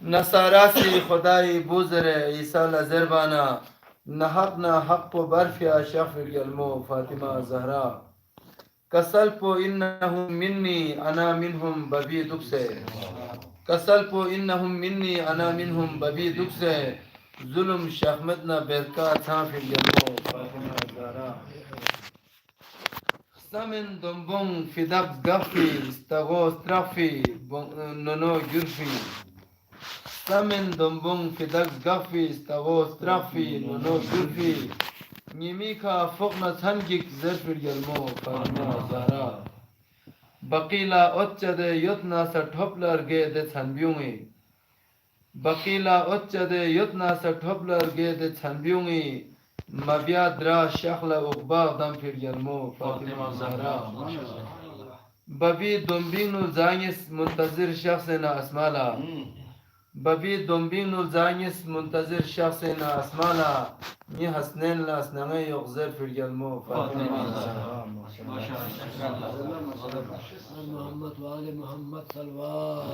نصارى سی خدای بوزر عیسی لزربانا نحقنا حق برفیا شفر الگلمو فاطمة زهرا كسلبو إنهم مني أنا منهم ببي دكسي كسلبو إنهم مني أنا منهم ببي دكسي ظلم شخمتنا بركة في الجنو فاطمة زهرا سمن دنبون فدق قفي استغو استرافي نونو جرفي سمن دنبون فدق قفي استغو استرافي نونو جرفي نيميكا فوقنا تنجيك زرف الجلمو فاطمة زهرا بقيلا أتجد يتنا ستحبلر جيد تنبيوني بقيلا أتجد يتنا ستحبلر جيد تنبيوني مبيا درا شخل أقباغ دم في الجلمو فاطمة زهرا ببي دنبينو زانيس منتظر شخصنا أسمالا ببي دنبينو زانيس منتظر شخصنا أسمالا ني حسنين لا أسنغي يغزر في الجلمو فاطمة زهرا محمد وآل محمد صلوات